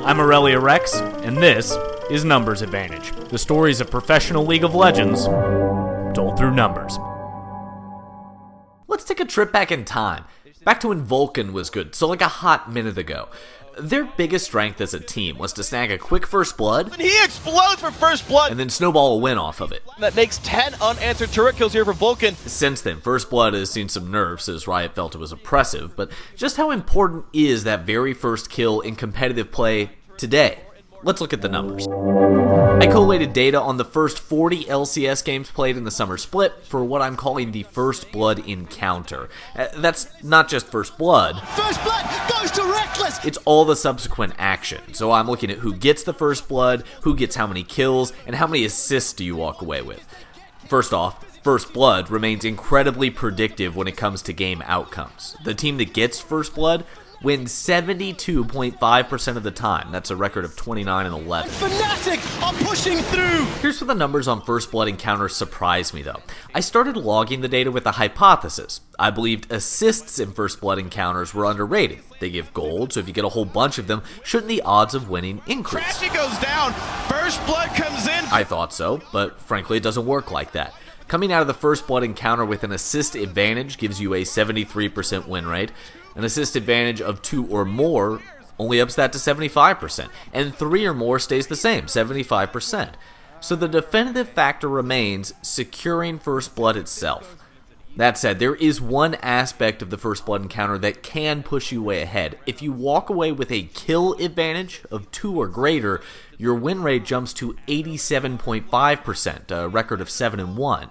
I'm Aurelia Rex, and this is Numbers Advantage, the stories of professional League of Legends told through numbers. Let's take a trip back in time, back to when Vulcan was good, so like a hot minute ago. Their biggest strength as a team was to snag a quick first blood, And he explodes for first blood, and then snowball a win off of it. that makes 10 unanswered turret kills here for Vulcan. Since then, first blood has seen some nerfs as Riot felt it was oppressive, but just how important is that very first kill in competitive play today? Let's look at the numbers. I collated data on the first 40 LCS games played in the summer split for what I'm calling the first blood encounter. That's not just first blood. First blood goes to Reckless! It's all the subsequent action. So I'm looking at who gets the first blood, who gets how many kills, and how many assists do you walk away with. First off, first blood remains incredibly predictive when it comes to game outcomes. The team that gets first blood wins 72.5% of the time. That's a record of 29 and 11. Fnatic are pushing through! Here's where the numbers on first blood encounters surprised me though. I started logging the data with a hypothesis. I believed assists in first blood encounters were underrated. They give gold, so if you get a whole bunch of them, shouldn't the odds of winning increase? Trashy goes down, first blood comes in. I thought so, but frankly it doesn't work like that. Coming out of the first blood encounter with an assist advantage gives you a 73% win rate. An assist advantage of 2 or more only ups that to 75%, and 3 or more stays the same, 75%. So the definitive factor remains securing first blood itself. That said, there is one aspect of the first blood encounter that can push you way ahead. If you walk away with a kill advantage of 2 or greater, your win rate jumps to 87.5%, a record of 7-1.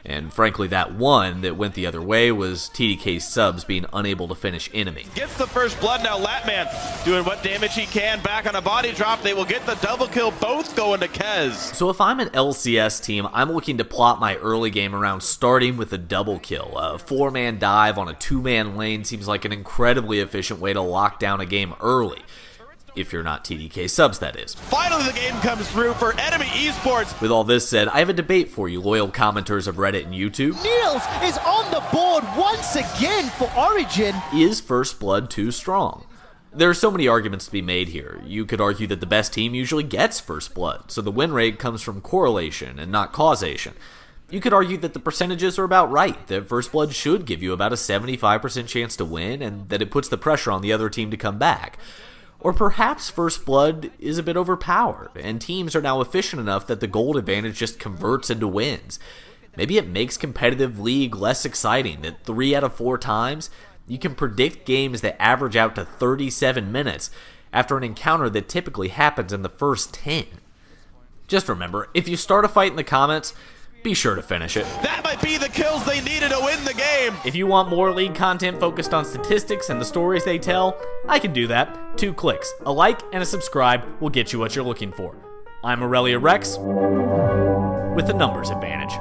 And frankly, that one that went the other way was TDK subs being unable to finish enemy. Gets the first blood now, Latman doing what damage he can, back on a body drop, they will get the double kill, both going to Kez. So if I'm an LCS team, I'm looking to plot my early game around starting with a double kill. A 4-man dive on a 2-man lane seems like an incredibly efficient way to lock down a game early. If you're not TDK subs, that is. Finally the game comes through for Enemy Esports. With all this said, I have a debate for you, loyal commenters of Reddit and YouTube. Niels is on the board once again for Origin. Is First Blood too strong? There are so many arguments to be made here. You could argue that the best team usually gets First Blood, so the win rate comes from correlation and not causation. You could argue that the percentages are about right, that First Blood should give you about a 75% chance to win, and that it puts the pressure on the other team to come back. Or perhaps First Blood is a bit overpowered, and teams are now efficient enough that the gold advantage just converts into wins. Maybe it makes competitive League less exciting, that 3 out of 4 times, you can predict games that average out to 37 minutes after an encounter that typically happens in the first 10. Just remember, if you start a fight in the comments, be sure to finish it. That might be the kills they needed to win the game. If you want more League content focused on statistics and the stories they tell, I can do that. 2 clicks, a like, and a subscribe will get you what you're looking for. I'm Aurelia Rex with the Numbers Advantage.